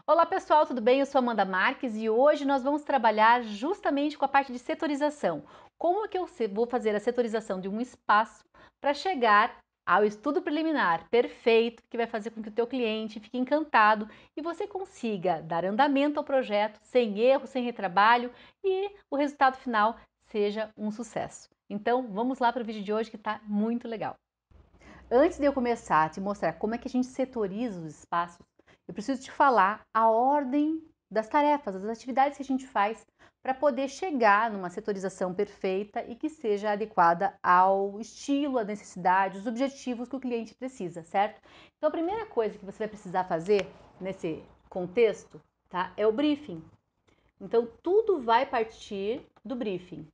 Olá pessoal, tudo bem? Eu sou Amanda Marques e hoje nós vamos trabalhar justamente com a parte de setorização. Como é que eu vou fazer a setorização de um espaço para chegar ao estudo preliminar perfeito, que vai fazer com que o teu cliente fique encantado e você consiga dar andamento ao projeto sem erro, sem retrabalho e o resultado final seja um sucesso. Então vamos lá para o vídeo de hoje que está muito legal. Antes de eu começar a te mostrar como é que a gente setoriza os espaços, eu preciso te falar a ordem das tarefas, das atividades que a gente faz para poder chegar numa setorização perfeita e que seja adequada ao estilo, à necessidade, os objetivos que o cliente precisa, certo? Então a primeira coisa que você vai precisar fazer nesse contexto, tá, é o briefing. Então tudo vai partir do briefing.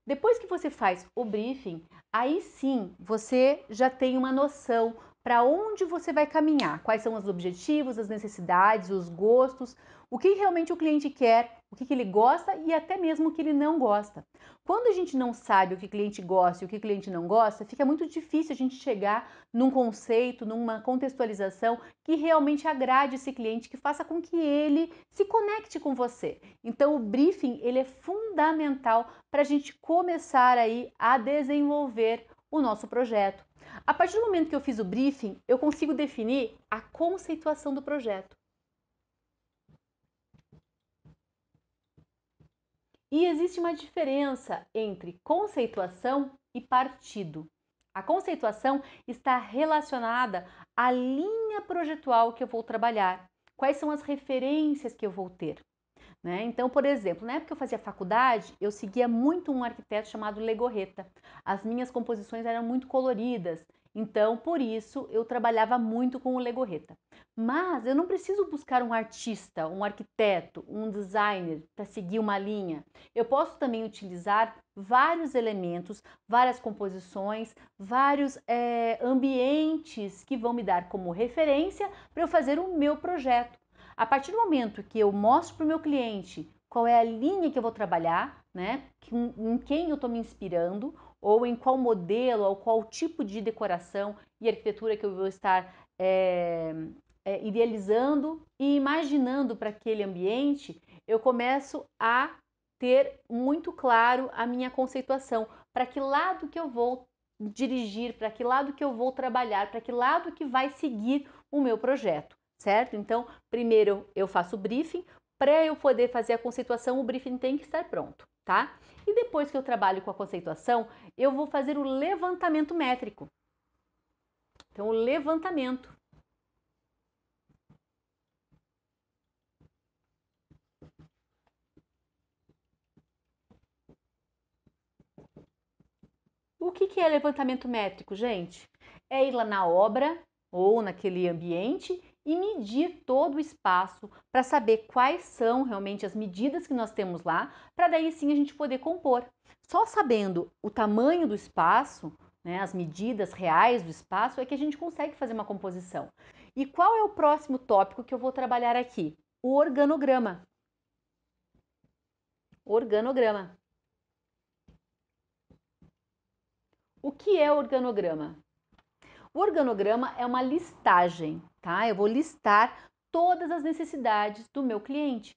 Depois que você faz o briefing, aí sim você já tem uma noção para onde você vai caminhar, quais são os objetivos, as necessidades, os gostos, o que realmente o cliente quer, o que ele gosta e até mesmo o que ele não gosta. Quando a gente não sabe o que o cliente gosta e o que o cliente não gosta, fica muito difícil a gente chegar num conceito, numa contextualização que realmente agrade esse cliente, que faça com que ele se conecte com você. Então o briefing ele é fundamental para a gente começar aí a desenvolver o nosso projeto. A partir do momento que eu fiz o briefing, eu consigo definir a conceituação do projeto. E existe uma diferença entre conceituação e partido. A conceituação está relacionada à linha projetual que eu vou trabalhar, quais são as referências que eu vou ter. Né? Então, por exemplo, na época que eu fazia faculdade, eu seguia muito um arquiteto chamado Legorreta. As minhas composições eram muito coloridas, então por isso eu trabalhava muito com o Legorreta. Mas eu não preciso buscar um artista, um arquiteto, um designer para seguir uma linha. Eu posso também utilizar vários elementos, várias composições, vários ambientes que vão me dar como referência para eu fazer o meu projeto. A partir do momento que eu mostro para o meu cliente qual é a linha que eu vou trabalhar, né, em quem eu estou me inspirando, ou em qual modelo, ou qual tipo de decoração e arquitetura que eu vou estar idealizando e imaginando para aquele ambiente, eu começo a ter muito claro a minha conceituação, para que lado que eu vou dirigir, para que lado que eu vou trabalhar, para que lado que vai seguir o meu projeto, certo? Então, primeiro eu faço o briefing, para eu poder fazer a conceituação, o briefing tem que estar pronto, tá? E depois que eu trabalho com a conceituação, eu vou fazer o levantamento métrico. Então, o levantamento. O que é levantamento métrico, gente? É ir lá na obra ou naquele ambiente e medir todo o espaço para saber quais são realmente as medidas que nós temos lá, para daí sim a gente poder compor. Só sabendo o tamanho do espaço, né, as medidas reais do espaço, é que a gente consegue fazer uma composição. E qual é o próximo tópico que eu vou trabalhar aqui? O organograma. Organograma. O que é organograma? O organograma é uma listagem, tá? Eu vou listar todas as necessidades do meu cliente.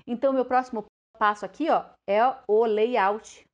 Então, meu próximo passo aqui, ó, é o layout,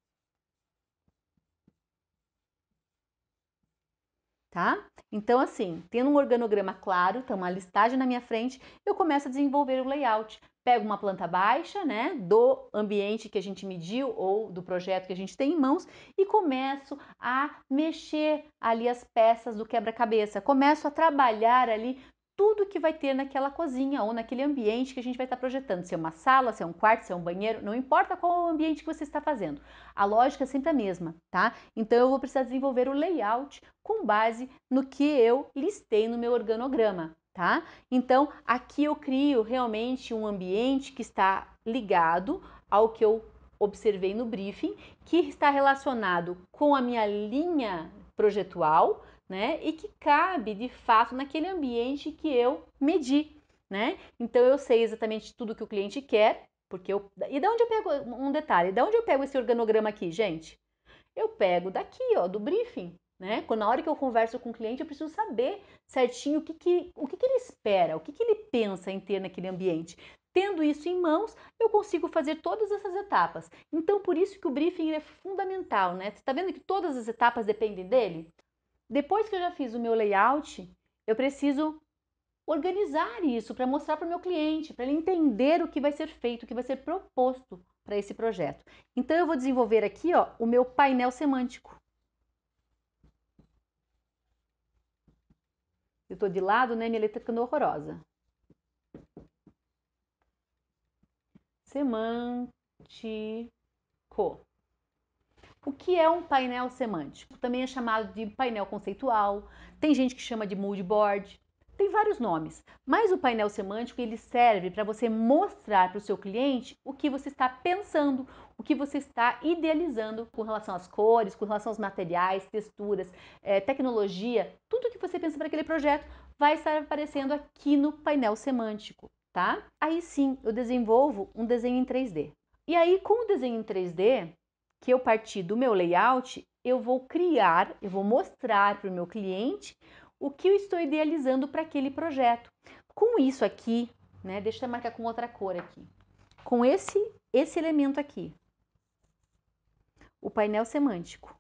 tá? Então, assim, tendo um organograma claro, então uma listagem na minha frente, eu começo a desenvolver o layout. Pego uma planta baixa, né, do ambiente que a gente mediu ou do projeto que a gente tem em mãos e começo a mexer ali as peças do quebra-cabeça. Começo a trabalhar ali tudo que vai ter naquela cozinha ou naquele ambiente que a gente vai estar projetando. Se é uma sala, se é um quarto, se é um banheiro, não importa qual é o ambiente que você está fazendo. A lógica é sempre a mesma, tá? Então eu vou precisar desenvolver o layout com base no que eu listei no meu organograma, tá? Então aqui eu crio realmente um ambiente que está ligado ao que eu observei no briefing, que está relacionado com a minha linha projetual, né? E que cabe de fato naquele ambiente que eu medi, né? Então eu sei exatamente tudo que o cliente quer, porque eu. E de onde eu pego um detalhe? De onde eu pego esse organograma aqui, gente? Eu pego daqui, ó, do briefing. né? Na hora que eu converso com o cliente, eu preciso saber certinho o que ele espera, o que ele pensa em ter naquele ambiente. Tendo isso em mãos, eu consigo fazer todas essas etapas. Então, por isso que o briefing é fundamental, né? Você está vendo que todas as etapas dependem dele? Depois que eu já fiz o meu layout, eu preciso organizar isso para mostrar para o meu cliente, para ele entender o que vai ser feito, o que vai ser proposto para esse projeto. Então, eu vou desenvolver aqui, ó, o meu painel semântico. Eu estou de lado, né? Minha letra ficando horrorosa. Semântico. O que é um painel semântico? Também é chamado de painel conceitual, tem gente que chama de mood board, tem vários nomes. Mas o painel semântico ele serve para você mostrar para o seu cliente o que você está pensando, o que você está idealizando com relação às cores, com relação aos materiais, texturas, tecnologia, tudo que você pensa para aquele projeto vai estar aparecendo aqui no painel semântico, tá? Aí sim, eu desenvolvo um desenho em 3D. E aí, com o desenho em 3D, que eu parti do meu layout, eu vou mostrar para o meu cliente o que eu estou idealizando para aquele projeto. Com isso aqui, né, deixa eu marcar com outra cor aqui, com esse elemento aqui, o painel semântico.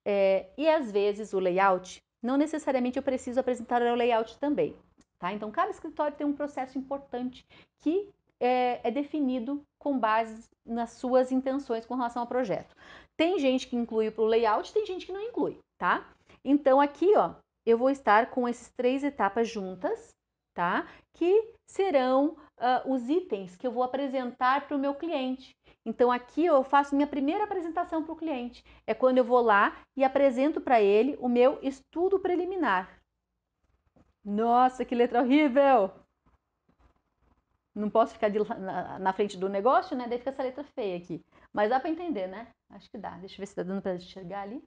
E às vezes o layout, não necessariamente eu preciso apresentar o layout também, tá? Então cada escritório tem um processo importante que é definido com base nas suas intenções com relação ao projeto. Tem gente que inclui para o layout, tem gente que não inclui, tá? Então aqui, ó, eu vou estar com essas 3 etapas juntas, tá? Que serão os itens que eu vou apresentar para o meu cliente. Então aqui eu faço minha primeira apresentação para o cliente. É quando eu vou lá e apresento para ele o meu estudo preliminar. Nossa, que letra horrível! Não posso ficar na frente do negócio, né? Daí fica essa letra feia aqui. Mas dá para entender, né? Acho que dá. Deixa eu ver se tá dando para enxergar ali.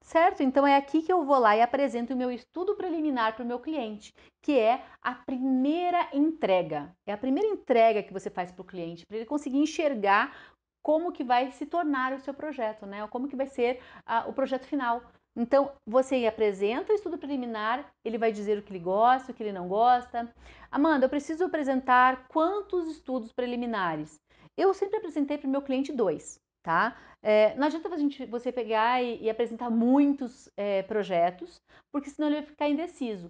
Certo? Então é aqui que eu vou lá e apresento o meu estudo preliminar para o meu cliente, que é a primeira entrega. É a primeira entrega que você faz para o cliente, para ele conseguir enxergar como que vai se tornar o seu projeto, né? Ou como que vai ser o projeto final. Então, você apresenta o estudo preliminar, ele vai dizer o que ele gosta, o que ele não gosta. Amanda, eu preciso apresentar quantos estudos preliminares? Eu sempre apresentei para o meu cliente 2, tá? Não adianta você pegar e apresentar muitos projetos, porque senão ele vai ficar indeciso.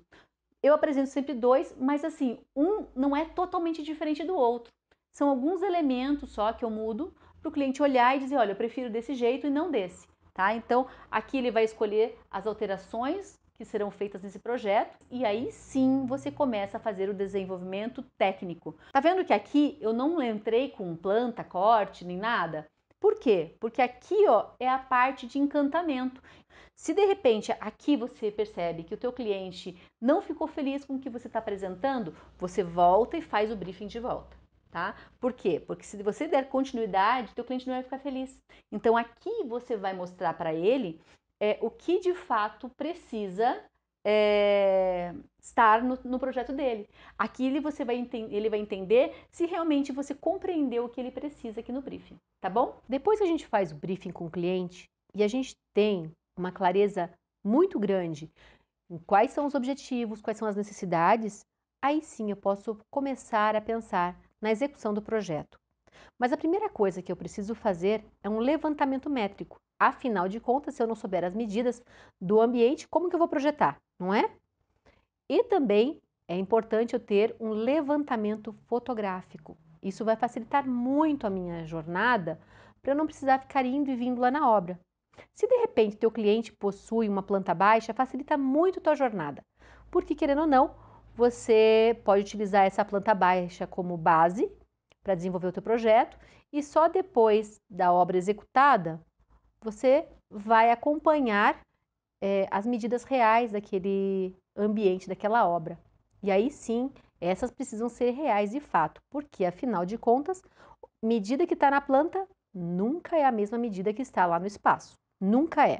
Eu apresento sempre 2, mas assim, um não é totalmente diferente do outro. São alguns elementos só que eu mudo para o cliente olhar e dizer, olha, eu prefiro desse jeito e não desse, tá? Então, aqui ele vai escolher as alterações que serão feitas nesse projeto e aí sim você começa a fazer o desenvolvimento técnico. Tá vendo que aqui eu não entrei com planta, corte, nem nada? Por quê? Porque aqui, ó, é a parte de encantamento. Se de repente aqui você percebe que o teu cliente não ficou feliz com o que você está apresentando, você volta e faz o briefing de volta, tá? Por quê? Porque se você der continuidade, teu cliente não vai ficar feliz. Então aqui você vai mostrar para ele o que de fato precisa estar no projeto dele. Aqui ele vai entender se realmente você compreendeu o que ele precisa aqui no briefing, tá bom? Depois que a gente faz o briefing com o cliente e a gente tem uma clareza muito grande em quais são os objetivos, quais são as necessidades, aí sim eu posso começar a pensar na execução do projeto. Mas a primeira coisa que eu preciso fazer é um levantamento métrico. Afinal de contas, se eu não souber as medidas do ambiente, como que eu vou projetar, não é? E também é importante eu ter um levantamento fotográfico. Isso vai facilitar muito a minha jornada para eu não precisar ficar indo e vindo lá na obra. Se de repente teu cliente possui uma planta baixa, facilita muito a tua jornada, porque querendo ou não, você pode utilizar essa planta baixa como base para desenvolver o teu projeto e só depois da obra executada, você vai acompanhar as medidas reais daquele ambiente, daquela obra. E aí sim, essas precisam ser reais de fato, porque afinal de contas, medida que está na planta nunca é a mesma medida que está lá no espaço. Nunca é.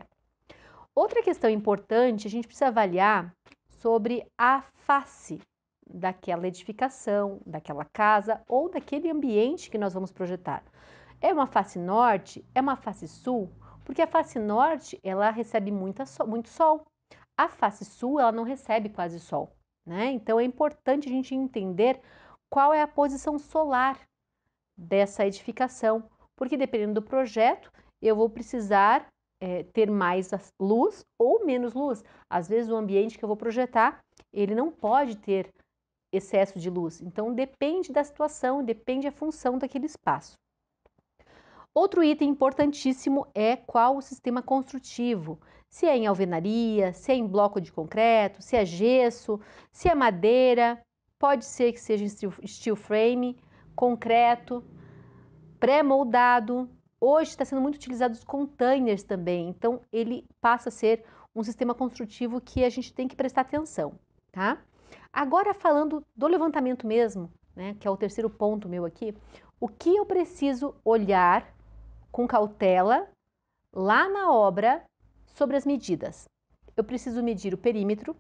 Outra questão importante, a gente precisa avaliar sobre a face daquela edificação, daquela casa ou daquele ambiente que nós vamos projetar. É uma face norte? É uma face sul? Porque a face norte, ela recebe muito sol. A face sul, ela não recebe quase sol, né? Então é importante a gente entender qual é a posição solar dessa edificação, porque dependendo do projeto, eu vou precisar ter mais luz ou menos luz. Às vezes o ambiente que eu vou projetar, ele não pode ter excesso de luz. Então depende da situação, depende da função daquele espaço. Outro item importantíssimo é qual o sistema construtivo. Se é em alvenaria, se é em bloco de concreto, se é gesso, se é madeira, pode ser que seja steel frame, concreto, pré-moldado. Hoje está sendo muito utilizado os containers também, então ele passa a ser um sistema construtivo que a gente tem que prestar atenção, tá? Agora falando do levantamento mesmo, né, que é o terceiro ponto meu aqui, o que eu preciso olhar com cautela lá na obra sobre as medidas. Eu preciso medir o perímetro,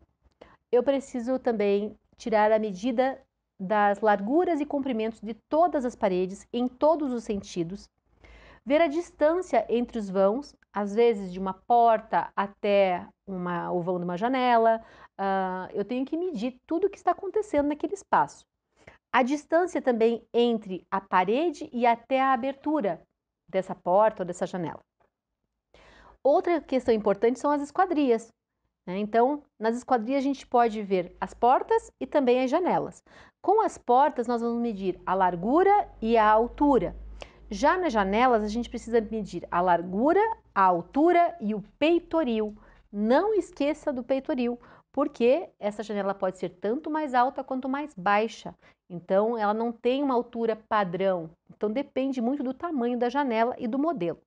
eu preciso também tirar a medida das larguras e comprimentos de todas as paredes, em todos os sentidos, ver a distância entre os vãos, às vezes de uma porta até o vão de uma janela, eu tenho que medir tudo o que está acontecendo naquele espaço. A distância também entre a parede e até a abertura dessa porta ou dessa janela. Outra questão importante são as esquadrias, né? Então, nas esquadrias a gente pode ver as portas e também as janelas. Com as portas, nós vamos medir a largura e a altura. Já nas janelas, a gente precisa medir a largura, a altura e o peitoril. Não esqueça do peitoril, porque essa janela pode ser tanto mais alta quanto mais baixa. Então, ela não tem uma altura padrão. Então, depende muito do tamanho da janela e do modelo.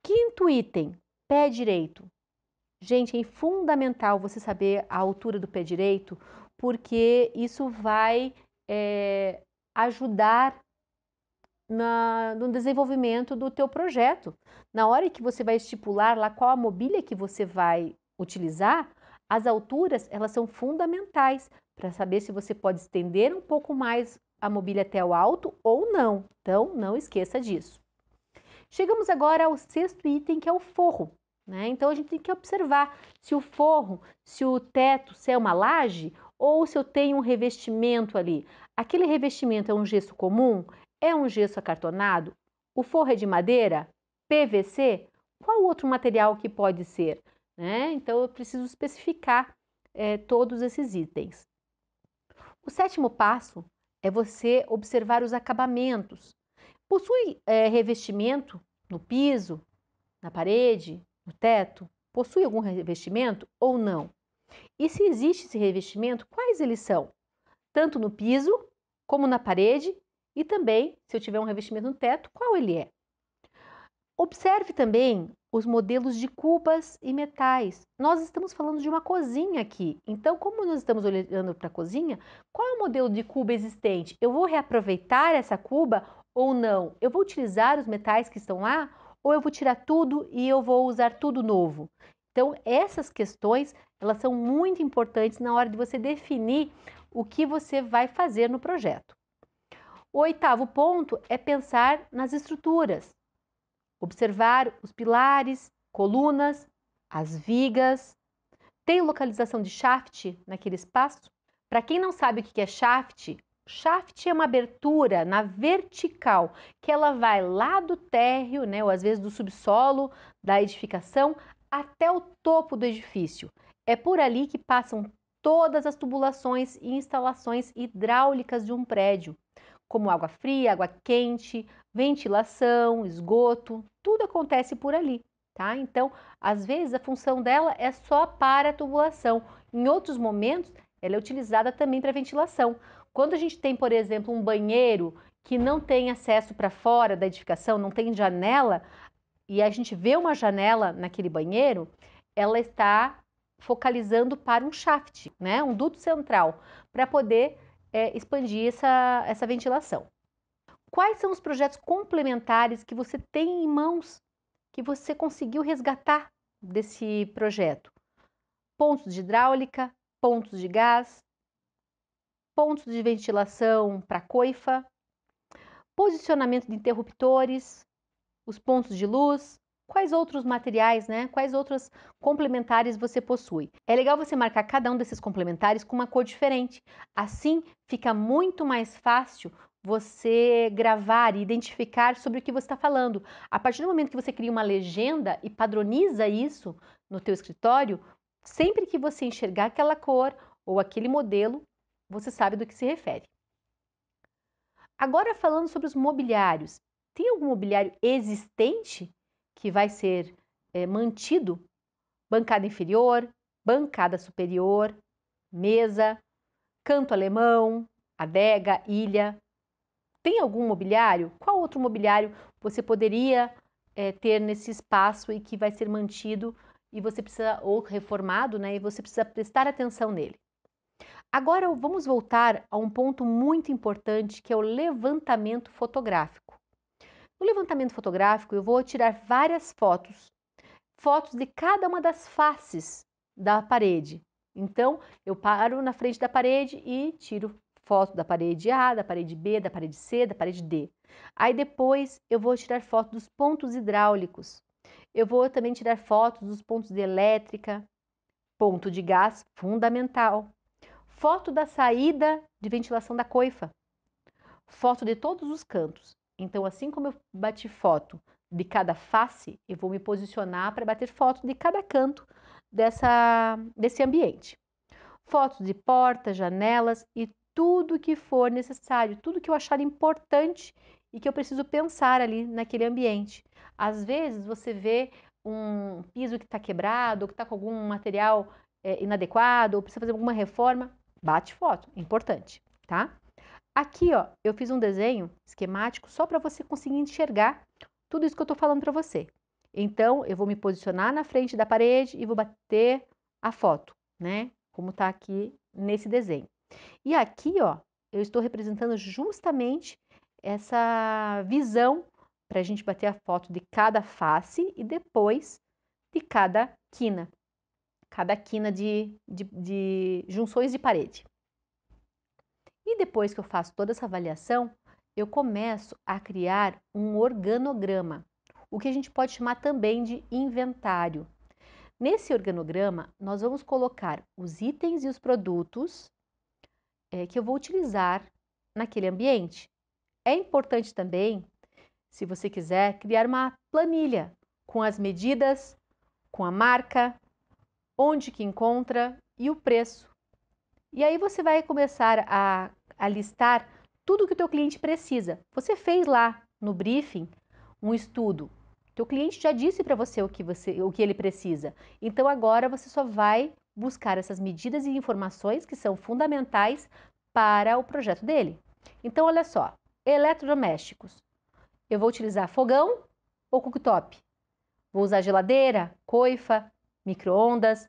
Quinto item, pé direito. Gente, é fundamental você saber a altura do pé direito, porque isso vai ajudar no desenvolvimento do teu projeto. Na hora que você vai estipular lá qual a mobília que você vai utilizar, as alturas elas são fundamentais para saber se você pode estender um pouco mais a mobília até o alto ou não. Então, não esqueça disso. Chegamos agora ao sexto item, que é o forro, né? Então, a gente tem que observar se o forro, se o teto, se é uma laje ou se eu tenho um revestimento ali. Aquele revestimento é um gesso comum? É um gesso acartonado? O forro é de madeira? PVC? Qual outro material que pode ser? Né? Então, eu preciso especificar todos esses itens. O sétimo passo é você observar os acabamentos. Possui revestimento no piso, na parede, no teto? Possui algum revestimento ou não? E se existe esse revestimento, quais eles são? Tanto no piso, como na parede e também, se eu tiver um revestimento no teto, qual ele é? Observe também os modelos de cubas e metais. Nós estamos falando de uma cozinha aqui. Então, como nós estamos olhando para a cozinha, qual é o modelo de cuba existente? Eu vou reaproveitar essa cuba ou não? Eu vou utilizar os metais que estão lá ou eu vou tirar tudo e eu vou usar tudo novo? Então, essas questões, elas são muito importantes na hora de você definir o que você vai fazer no projeto. O oitavo ponto é pensar nas estruturas. Observar os pilares, colunas, as vigas. Tem localização de shaft naquele espaço? Para quem não sabe o que é shaft, shaft é uma abertura na vertical, que ela vai lá do térreo, né, ou às vezes do subsolo da edificação, até o topo do edifício. É por ali que passam todas as tubulações e instalações hidráulicas de um prédio, como água fria, água quente, ventilação, esgoto, tudo acontece por ali, tá? Então, às vezes a função dela é só para a tubulação. Em outros momentos, ela é utilizada também para ventilação. Quando a gente tem, por exemplo, um banheiro que não tem acesso para fora da edificação, não tem janela, e a gente vê uma janela naquele banheiro, ela está focalizando para um shaft, né? Um duto central, para poder expandir essa ventilação. Quais são os projetos complementares que você tem em mãos, que você conseguiu resgatar desse projeto? Pontos de hidráulica, pontos de gás, pontos de ventilação para coifa, posicionamento de interruptores, os pontos de luz, quais outros materiais, né? Quais outros complementares você possui. É legal você marcar cada um desses complementares com uma cor diferente. Assim fica muito mais fácil você gravar e identificar sobre o que você está falando. A partir do momento que você cria uma legenda e padroniza isso no teu escritório, sempre que você enxergar aquela cor ou aquele modelo, você sabe do que se refere. Agora falando sobre os mobiliários, tem algum mobiliário existente que vai ser mantido? Bancada inferior, bancada superior, mesa, canto alemão, adega, ilha. Tem algum mobiliário? Qual outro mobiliário você poderia ter nesse espaço e que vai ser mantido e você precisa, ou reformado, né? E você precisa prestar atenção nele. Agora vamos voltar a um ponto muito importante que é o levantamento fotográfico. No levantamento fotográfico, eu vou tirar várias fotos de cada uma das faces da parede. Então, eu paro na frente da parede e tiro foto da parede A, da parede B, da parede C, da parede D. Aí depois eu vou tirar foto dos pontos hidráulicos. Eu vou também tirar fotos dos pontos de elétrica, ponto de gás, fundamental. Foto da saída de ventilação da coifa. Foto de todos os cantos. Então, assim como eu bati foto de cada face, eu vou me posicionar para bater foto de cada canto desse ambiente. Fotos de portas, janelas e tudo que for necessário, tudo que eu achar importante e que eu preciso pensar ali naquele ambiente. Às vezes você vê um piso que está quebrado, ou que está com algum material inadequado, ou precisa fazer alguma reforma, bate foto, importante, tá? Aqui, ó, eu fiz um desenho esquemático só para você conseguir enxergar tudo isso que eu estou falando para você. Então, eu vou me posicionar na frente da parede e vou bater a foto, né? Como está aqui nesse desenho. E aqui, ó, eu estou representando justamente essa visão para a gente bater a foto de cada face e depois de cada quina de junções de parede. E depois que eu faço toda essa avaliação, eu começo a criar um organograma, o que a gente pode chamar também de inventário. Nesse organograma, nós vamos colocar os itens e os produtos que eu vou utilizar naquele ambiente. É importante também, se você quiser, criar uma planilha com as medidas, com a marca, onde que encontra e o preço. E aí você vai começar a listar tudo que o teu cliente precisa. Você fez lá no briefing um estudo. Teu cliente já disse para você o que ele precisa. Então agora você só vai buscar essas medidas e informações que são fundamentais para o projeto dele. Então olha só, eletrodomésticos. Eu vou utilizar fogão ou cooktop? Vou usar geladeira, coifa, micro-ondas,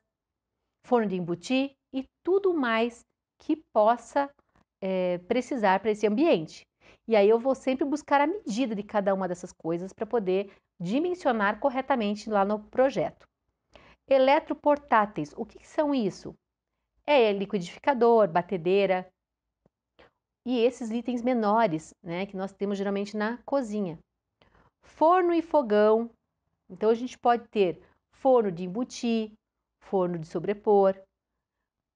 forno de embutir e tudo mais que possa precisar para esse ambiente. E aí eu vou sempre buscar a medida de cada uma dessas coisas para poder dimensionar corretamente lá no projeto. Eletroportáteis, o que são isso? É liquidificador, batedeira e esses itens menores, né, que nós temos geralmente na cozinha. Forno e fogão, então a gente pode ter forno de embutir, forno de sobrepor,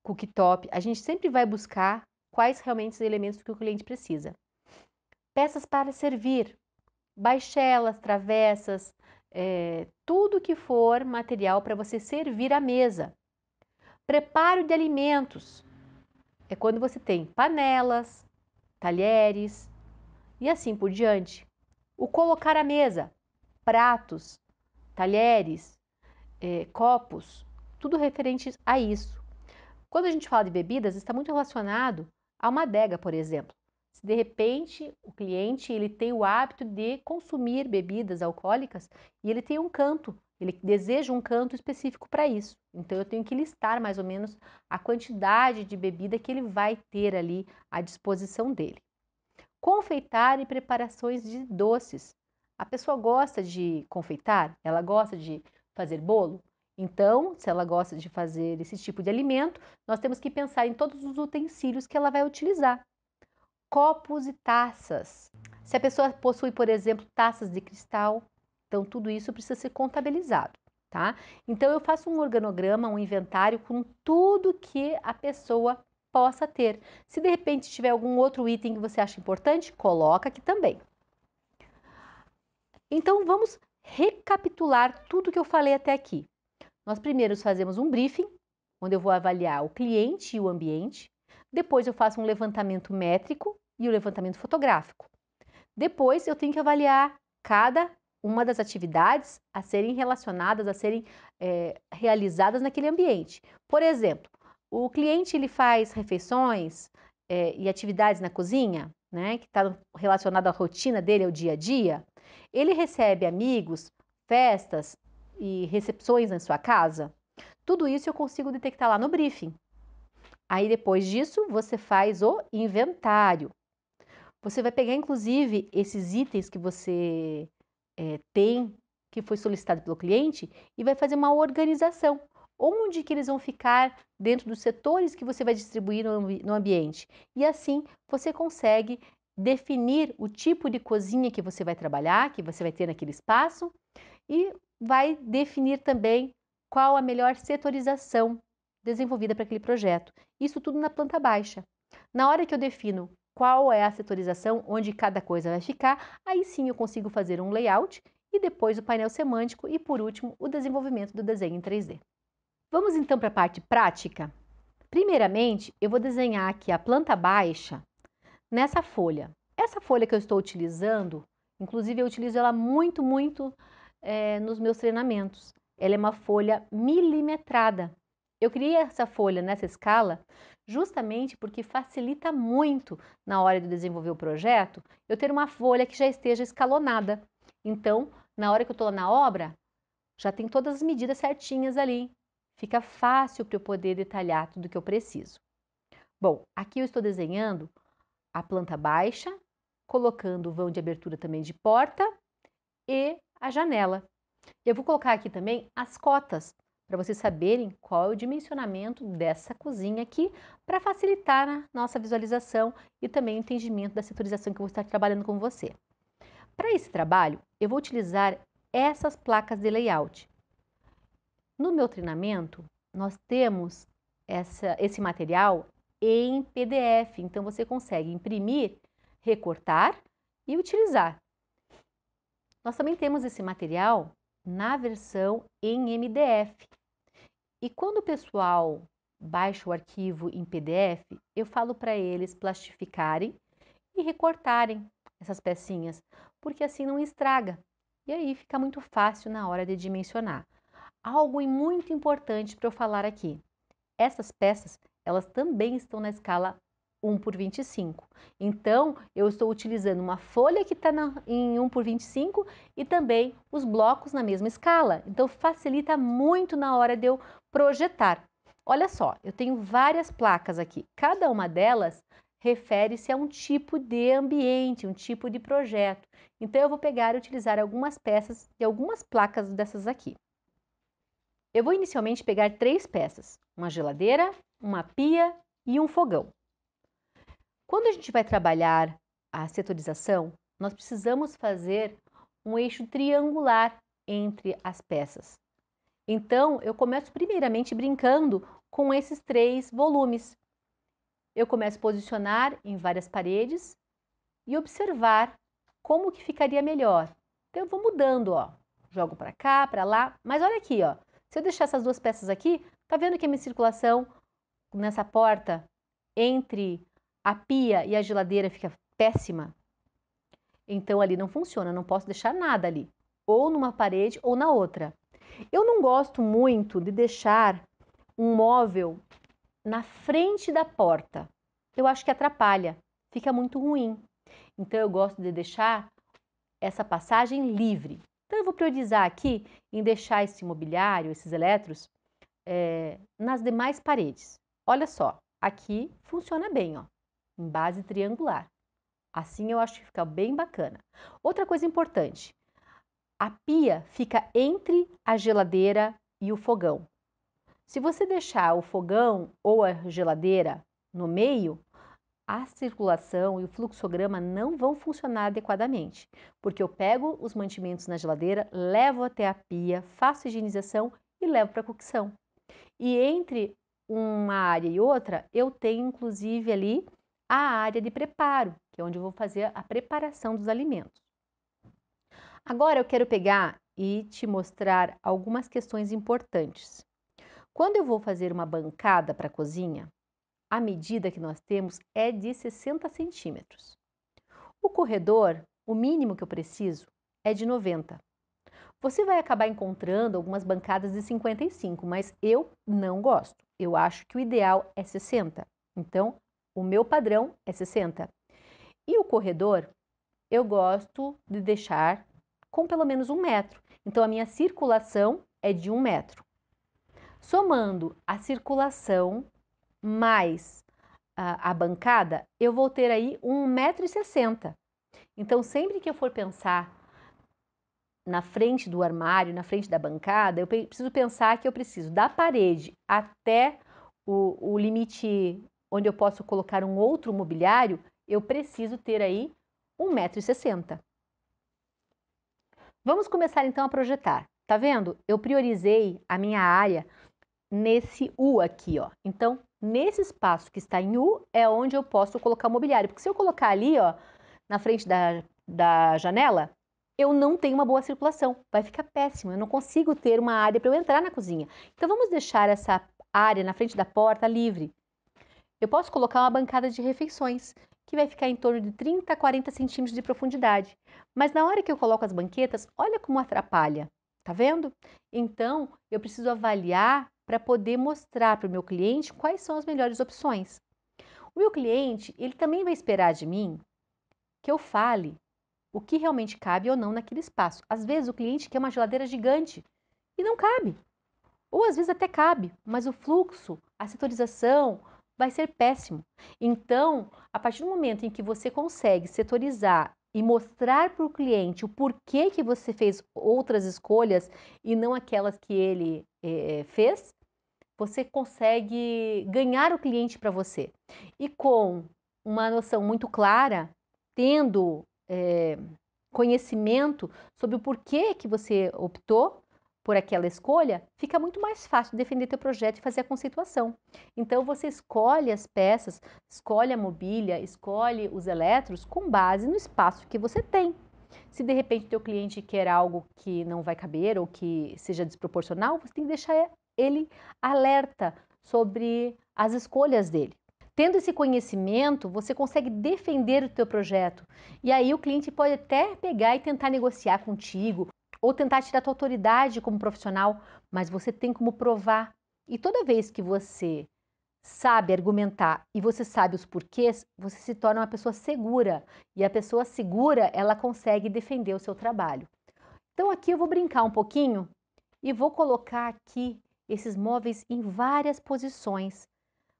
cooktop, a gente sempre vai buscar quais realmente os elementos que o cliente precisa. Peças para servir, baixelas, travessas, tudo que for material para você servir à mesa. Preparo de alimentos, é quando você tem panelas, talheres e assim por diante. O colocar à mesa, pratos, talheres, copos, tudo referente a isso. Quando a gente fala de bebidas, está muito relacionado a uma adega, por exemplo. Se de repente o cliente ele tem o hábito de consumir bebidas alcoólicas e ele tem um canto, ele deseja um canto específico para isso. Então eu tenho que listar mais ou menos a quantidade de bebida que ele vai ter ali à disposição dele. Confeitar e preparações de doces. A pessoa gosta de confeitar? Ela gosta de fazer bolo? Então, se ela gosta de fazer esse tipo de alimento, nós temos que pensar em todos os utensílios que ela vai utilizar. Copos e taças. Se a pessoa possui, por exemplo, taças de cristal, Então, tudo isso precisa ser contabilizado, tá? Então, eu faço um organograma, um inventário com tudo que a pessoa possa ter. Se de repente tiver algum outro item que você acha importante, coloca aqui também. Então, vamos recapitular tudo que eu falei até aqui. Nós primeiro fazemos um briefing, onde eu vou avaliar o cliente e o ambiente. Depois eu faço um levantamento métrico e o levantamento fotográfico. Depois eu tenho que avaliar cada uma das atividades a serem relacionadas, a serem realizadas naquele ambiente. Por exemplo, o cliente ele faz refeições e atividades na cozinha, né, que está relacionado à rotina dele, ao dia a dia. Ele recebe amigos, festas e recepções na sua casa. Tudo isso eu consigo detectar lá no briefing. Aí depois disso você faz o inventário. Você vai pegar, inclusive, esses itens que você tem, que foi solicitado pelo cliente, e vai fazer uma organização. Onde que eles vão ficar dentro dos setores que você vai distribuir no ambiente. E assim você consegue definir o tipo de cozinha que você vai trabalhar, que você vai ter naquele espaço, e vai definir também qual a melhor setorização desenvolvida para aquele projeto. Isso tudo na planta baixa. Na hora que eu defino qual é a setorização, onde cada coisa vai ficar, aí sim eu consigo fazer um layout e depois o painel semântico e, por último, o desenvolvimento do desenho em 3D. Vamos então para a parte prática? Primeiramente, eu vou desenhar aqui a planta baixa nessa folha. Essa folha que eu estou utilizando, inclusive eu utilizo ela muito nos meus treinamentos. Ela é uma folha milimetrada. Eu criei essa folha nessa escala justamente porque facilita muito na hora de desenvolver o projeto eu ter uma folha que já esteja escalonada. Então, na hora que eu estou na obra, já tem todas as medidas certinhas ali. Fica fácil para eu poder detalhar tudo que eu preciso. Bom, aqui eu estou desenhando a planta baixa, colocando o vão de abertura também de porta e a janela. Eu vou colocar aqui também as cotas, para vocês saberem qual é o dimensionamento dessa cozinha aqui, para facilitar a nossa visualização e também o entendimento da setorização que eu vou estar trabalhando com você. Para esse trabalho, eu vou utilizar essas placas de layout. No meu treinamento, nós temos esse material em PDF, então você consegue imprimir, recortar e utilizar. Nós também temos esse material na versão em MDF. E quando o pessoal baixa o arquivo em PDF, eu falo para eles plastificarem e recortarem essas pecinhas, porque assim não estraga. E aí fica muito fácil na hora de dimensionar. Algo muito importante para eu falar aqui. Essas peças, elas também estão na escala 1/25. Então, eu estou utilizando uma folha que está em 1/25 e também os blocos na mesma escala. Então, facilita muito na hora de eu projetar. Olha só, eu tenho várias placas aqui. Cada uma delas refere-se a um tipo de ambiente, um tipo de projeto. Então, eu vou pegar e utilizar algumas peças e algumas placas dessas aqui. Eu vou inicialmente pegar 3 peças, uma geladeira, uma pia e um fogão. Quando a gente vai trabalhar a setorização, nós precisamos fazer um eixo triangular entre as peças. Então, eu começo primeiramente brincando com esses 3 volumes. Eu começo a posicionar em várias paredes e observar como que ficaria melhor. Então, eu vou mudando, ó. Jogo para cá, para lá, mas olha aqui, ó. Se eu deixar essas 2 peças aqui, tá vendo que a minha circulação nessa porta entre a pia e a geladeira fica péssima? Então ali não funciona, não posso deixar nada ali, ou numa parede ou na outra. Eu não gosto muito de deixar um móvel na frente da porta. Eu acho que atrapalha, fica muito ruim. Então eu gosto de deixar essa passagem livre. Então eu vou priorizar aqui em deixar esse mobiliário, esses eletros, nas demais paredes. Olha só, aqui funciona bem, ó, em base triangular. Assim eu acho que fica bem bacana. Outra coisa importante, a pia fica entre a geladeira e o fogão. Se você deixar o fogão ou a geladeira no meio, a circulação e o fluxograma não vão funcionar adequadamente, porque eu pego os mantimentos na geladeira, levo até a pia, faço higienização e levo para cocção. E entre uma área e outra, eu tenho inclusive ali a área de preparo, que é onde eu vou fazer a preparação dos alimentos. Agora eu quero pegar e te mostrar algumas questões importantes. Quando eu vou fazer uma bancada para a cozinha, a medida que nós temos é de 60 centímetros. O corredor, o mínimo que eu preciso, é de 90. Você vai acabar encontrando algumas bancadas de 55, mas eu não gosto. Eu acho que o ideal é 60. Então, o meu padrão é 60. E o corredor, eu gosto de deixar com pelo menos 1 metro. Então, a minha circulação é de 1 metro. Somando a circulação mais a bancada, eu vou ter aí 1,60 m. Então, sempre que eu for pensar na frente do armário, na frente da bancada, eu preciso pensar que eu preciso da parede até o limite onde eu posso colocar um outro mobiliário, eu preciso ter aí 1,60 m. Vamos começar então a projetar. Tá vendo? Eu priorizei a minha área nesse U aqui, ó. Então, nesse espaço que está em U é onde eu posso colocar o mobiliário. Porque se eu colocar ali, ó, na frente da janela, eu não tenho uma boa circulação. Vai ficar péssimo. Eu não consigo ter uma área para eu entrar na cozinha. Então, vamos deixar essa área na frente da porta livre. Eu posso colocar uma bancada de refeições, que vai ficar em torno de 30 a 40 centímetros de profundidade. Mas na hora que eu coloco as banquetas, olha como atrapalha. Tá vendo? Então, eu preciso avaliar para poder mostrar para o meu cliente quais são as melhores opções. O meu cliente, ele também vai esperar de mim que eu fale o que realmente cabe ou não naquele espaço. Às vezes o cliente quer uma geladeira gigante e não cabe. Ou às vezes até cabe, mas o fluxo, a setorização vai ser péssimo. Então, a partir do momento em que você consegue setorizar e mostrar para o cliente o porquê que você fez outras escolhas e não aquelas que ele fez, você consegue ganhar o cliente para você. E com uma noção muito clara, tendo conhecimento sobre o porquê que você optou por aquela escolha, fica muito mais fácil defender teu projeto e fazer a conceituação. Então você escolhe as peças, escolhe a mobília, escolhe os eletros com base no espaço que você tem. Se de repente teu cliente quer algo que não vai caber ou que seja desproporcional, você tem que deixar ele alerta sobre as escolhas dele. Tendo esse conhecimento, você consegue defender o teu projeto. E aí o cliente pode até pegar e tentar negociar contigo ou tentar tirar a tua autoridade como profissional, mas você tem como provar. E toda vez que você sabe argumentar e você sabe os porquês, você se torna uma pessoa segura. E a pessoa segura, ela consegue defender o seu trabalho. Então aqui eu vou brincar um pouquinho e vou colocar aqui esses móveis em várias posições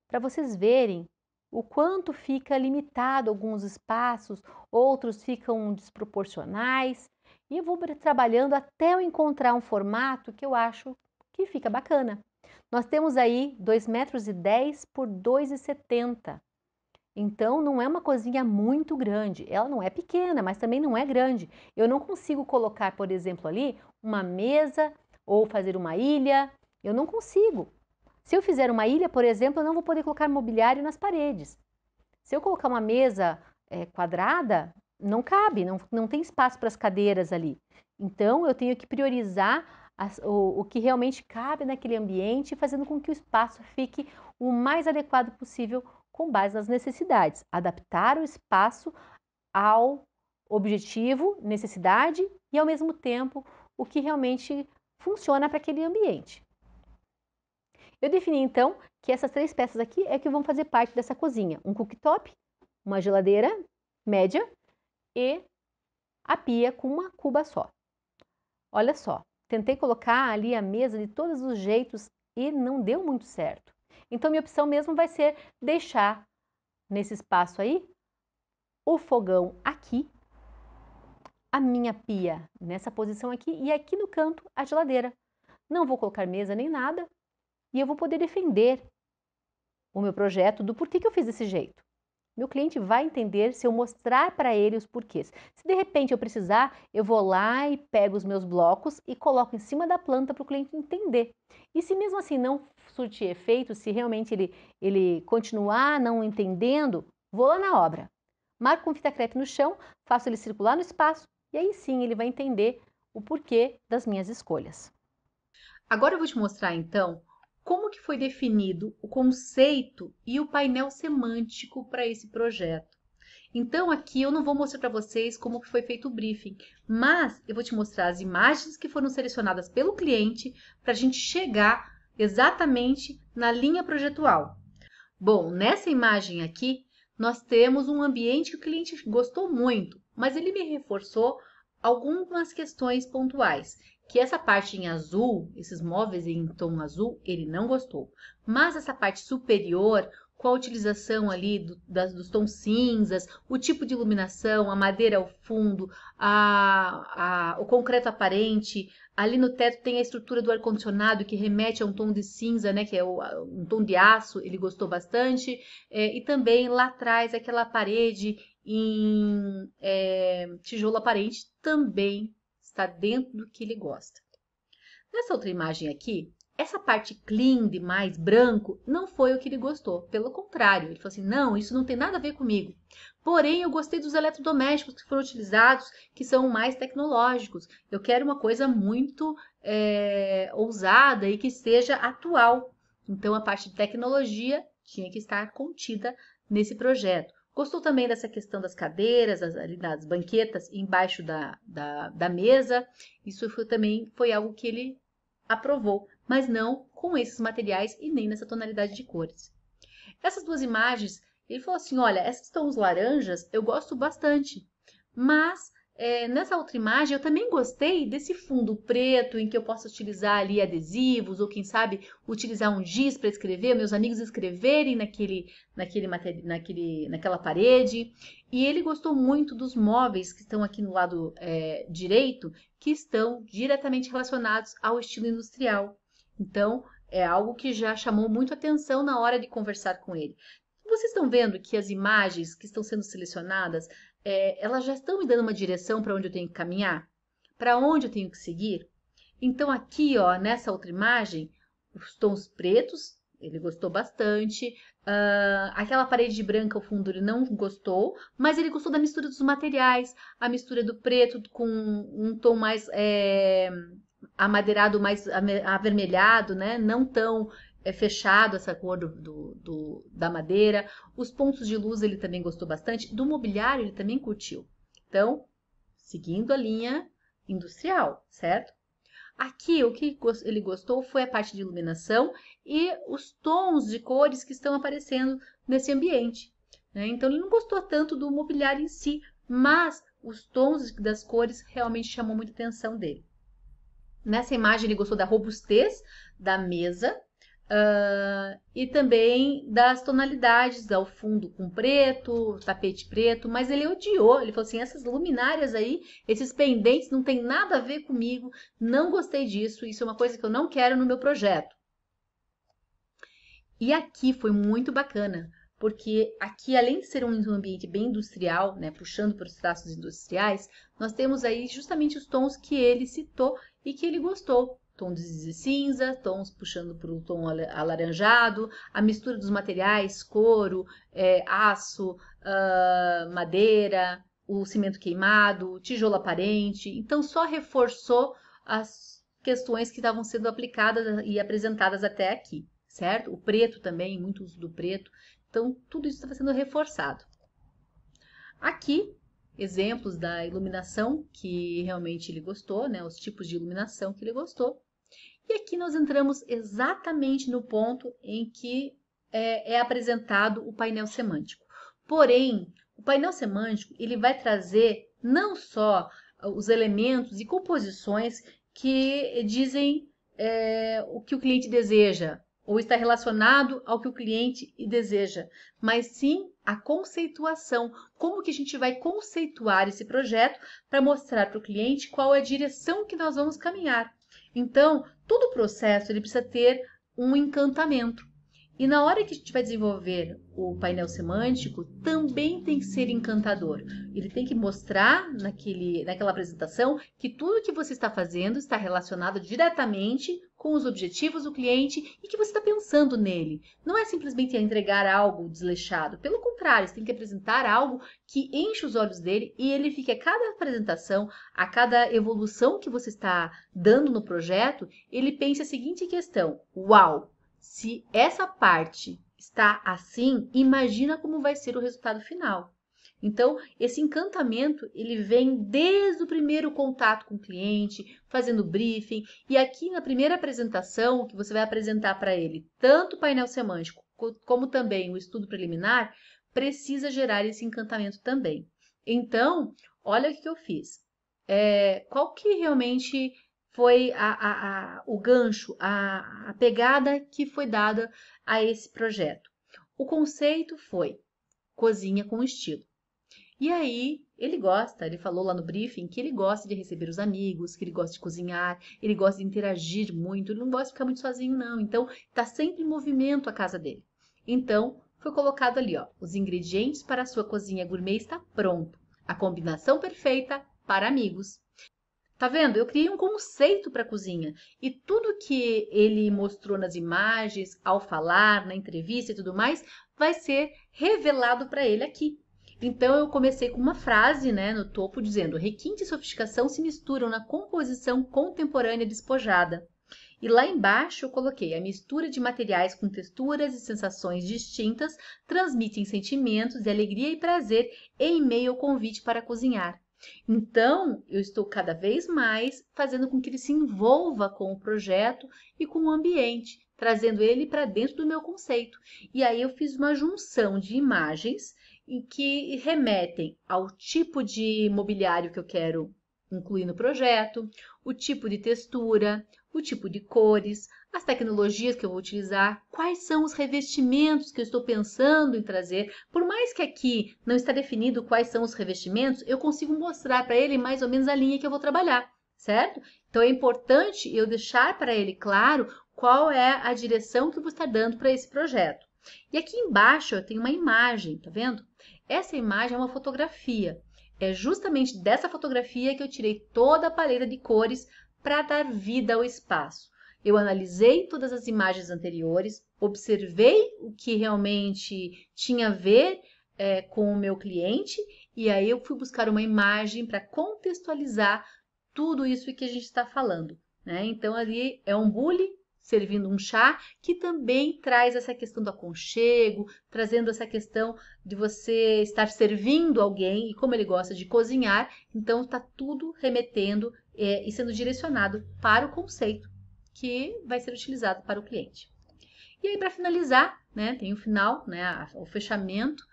para vocês verem o quanto fica limitado alguns espaços, outros ficam desproporcionais. E eu vou trabalhando até eu encontrar um formato que eu acho que fica bacana. Nós temos aí 2,10 m por 2,70 m. Então não é uma cozinha muito grande. Ela não é pequena, mas também não é grande. Eu não consigo colocar, por exemplo, ali uma mesa ou fazer uma ilha. Eu não consigo. Se eu fizer uma ilha, por exemplo, eu não vou poder colocar mobiliário nas paredes. Se eu colocar uma mesa quadrada, não cabe, não tem espaço para as cadeiras ali. Então, eu tenho que priorizar o que realmente cabe naquele ambiente, fazendo com que o espaço fique o mais adequado possível com base nas necessidades. Adaptar o espaço ao objetivo, necessidade e, ao mesmo tempo, o que realmente funciona para aquele ambiente. Eu defini então que essas 3 peças aqui é que vão fazer parte dessa cozinha. Um cooktop, uma geladeira média e a pia com uma cuba só. Olha só, tentei colocar ali a mesa de todos os jeitos e não deu muito certo. Então minha opção mesmo vai ser deixar nesse espaço aí o fogão aqui, a minha pia nessa posição aqui e aqui no canto a geladeira. Não vou colocar mesa nem nada e eu vou poder defender o meu projeto do porquê que eu fiz desse jeito. Meu cliente vai entender se eu mostrar para ele os porquês. Se de repente eu precisar, eu vou lá e pego os meus blocos e coloco em cima da planta para o cliente entender. E se mesmo assim não surtir efeito, se realmente ele continuar não entendendo, vou lá na obra. Marco com fita crepe no chão, faço ele circular no espaço e aí sim ele vai entender o porquê das minhas escolhas. Agora eu vou te mostrar então como que foi definido o conceito e o painel semântico para esse projeto. Então aqui eu não vou mostrar para vocês como que foi feito o briefing, mas eu vou te mostrar as imagens que foram selecionadas pelo cliente para a gente chegar exatamente na linha projetual. Bom, nessa imagem aqui nós temos um ambiente que o cliente gostou muito, mas ele me reforçou algumas questões pontuais, que essa parte em azul, esses móveis em tom azul, ele não gostou. Mas essa parte superior, com a utilização ali dos tons cinzas, o tipo de iluminação, a madeira ao fundo, o concreto aparente, ali no teto tem a estrutura do ar-condicionado que remete a um tom de cinza, né, que é um tom de aço, ele gostou bastante. E também lá atrás aquela parede em tijolo aparente também está dentro do que ele gosta. Nessa outra imagem aqui, essa parte clean demais, branco, não foi o que ele gostou. Pelo contrário, ele falou assim, não, isso não tem nada a ver comigo. Porém, eu gostei dos eletrodomésticos que foram utilizados, que são mais tecnológicos. Eu quero uma coisa muito ousada e que seja atual. Então, a parte de tecnologia tinha que estar contida nesse projeto. Gostou também dessa questão das cadeiras, ali das banquetas embaixo da mesa. Isso também foi algo que ele aprovou, mas não com esses materiais e nem nessa tonalidade de cores. Essas duas imagens, ele falou assim, olha, esses tons laranjas eu gosto bastante, mas nessa outra imagem eu também gostei desse fundo preto em que eu posso utilizar ali adesivos ou quem sabe utilizar um giz para escrever, meus amigos escreverem naquela parede. E ele gostou muito dos móveis que estão aqui no lado direito, que estão diretamente relacionados ao estilo industrial. Então, é algo que já chamou muito atenção na hora de conversar com ele. Vocês estão vendo que as imagens que estão sendo selecionadas, elas já estão me dando uma direção para onde eu tenho que caminhar? Para onde eu tenho que seguir? Então, aqui, ó, nessa outra imagem, os tons pretos, ele gostou bastante. Aquela parede branca ao fundo ele não gostou, mas ele gostou da mistura dos materiais, a mistura do preto com um tom mais amadeirado, mais avermelhado, né? Não tão fechado essa cor da madeira. Os pontos de luz ele também gostou bastante. Do mobiliário ele também curtiu. Então, seguindo a linha industrial, certo? Aqui, o que ele gostou foi a parte de iluminação e os tons de cores que estão aparecendo nesse ambiente, né? Então, ele não gostou tanto do mobiliário em si, mas os tons das cores realmente chamou muita atenção dele. Nessa imagem, ele gostou da robustez da mesa e também das tonalidades, ao fundo com preto, tapete preto, mas ele odiou, ele falou assim, essas luminárias aí, esses pendentes não tem nada a ver comigo, não gostei disso, isso é uma coisa que eu não quero no meu projeto. E aqui foi muito bacana, porque aqui, além de ser um ambiente bem industrial, né, puxando para os traços industriais, nós temos aí justamente os tons que ele citou e que ele gostou. Tons de cinza, tons puxando para o tom alaranjado, a mistura dos materiais, couro, aço, madeira, o cimento queimado, o tijolo aparente. Então, só reforçou as questões que estavam sendo aplicadas e apresentadas até aqui, certo? O preto também, muito uso do preto. Então, tudo isso estava sendo reforçado. Aqui, exemplos da iluminação que realmente ele gostou, né? Os tipos de iluminação que ele gostou. E aqui nós entramos exatamente no ponto em que é apresentado o painel semântico. Porém, o painel semântico ele vai trazer não só os elementos e composições que dizem o que o cliente deseja, ou está relacionado ao que o cliente deseja, mas sim a conceituação, como que a gente vai conceituar esse projeto para mostrar para o cliente qual é a direção que nós vamos caminhar. Então, todo o processo ele precisa ter um encantamento. E na hora que a gente vai desenvolver o painel semântico, também tem que ser encantador. Ele tem que mostrar naquela apresentação que tudo que você está fazendo está relacionado diretamente com os objetivos do cliente e que você está pensando nele. Não é simplesmente entregar algo desleixado. Pelo contrário, você tem que apresentar algo que enche os olhos dele e ele fica a cada apresentação, a cada evolução que você está dando no projeto, ele pensa a seguinte questão: uau! Se essa parte está assim, imagina como vai ser o resultado final. Então, esse encantamento, ele vem desde o primeiro contato com o cliente, fazendo briefing, e aqui na primeira apresentação, que você vai apresentar para ele, tanto o painel semântico, como também o estudo preliminar, precisa gerar esse encantamento também. Então, olha o que eu fiz. Qual que realmente foi o gancho, a pegada que foi dada a esse projeto? O conceito foi cozinha com estilo. E aí, ele falou lá no briefing que ele gosta de receber os amigos, que ele gosta de cozinhar, ele gosta de interagir muito, ele não gosta de ficar muito sozinho, não. Então, está sempre em movimento a casa dele. Então, foi colocado ali, ó, os ingredientes para a sua cozinha gourmet está pronto. A combinação perfeita para amigos. Tá vendo? Eu criei um conceito para a cozinha e tudo que ele mostrou nas imagens, ao falar, na entrevista e tudo mais, vai ser revelado para ele aqui. Então eu comecei com uma frase, né, no topo dizendo: requinte e sofisticação se misturam na composição contemporânea despojada. E lá embaixo eu coloquei: a mistura de materiais com texturas e sensações distintas transmitem sentimentos de alegria e prazer em meio ao convite para cozinhar. Então, eu estou cada vez mais fazendo com que ele se envolva com o projeto e com o ambiente, trazendo ele para dentro do meu conceito. E aí eu fiz uma junção de imagens em que remetem ao tipo de mobiliário que eu quero incluir no projeto, o tipo de textura, o tipo de cores, as tecnologias que eu vou utilizar, quais são os revestimentos que eu estou pensando em trazer. Por mais que aqui não está definido quais são os revestimentos, eu consigo mostrar para ele mais ou menos a linha que eu vou trabalhar, certo? Então é importante eu deixar para ele claro qual é a direção que eu vou estar dando para esse projeto. E aqui embaixo eu tenho uma imagem, tá vendo? Essa imagem é uma fotografia. É justamente dessa fotografia que eu tirei toda a paleta de cores para dar vida ao espaço. Eu analisei todas as imagens anteriores, observei o que realmente tinha a ver com o meu cliente e aí eu fui buscar uma imagem para contextualizar tudo isso que a gente está falando, né? Então ali é um bule servindo um chá, que também traz essa questão do aconchego, trazendo essa questão de você estar servindo alguém, e como ele gosta de cozinhar, então está tudo remetendo e sendo direcionado para o conceito que vai ser utilizado para o cliente. E aí, para finalizar, né, tem o final, né, o fechamento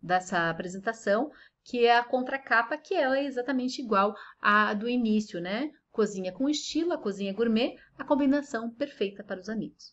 dessa apresentação, que é a contracapa, que ela é exatamente igual à do início, né? Cozinha com estilo, a cozinha gourmet, a combinação perfeita para os amigos.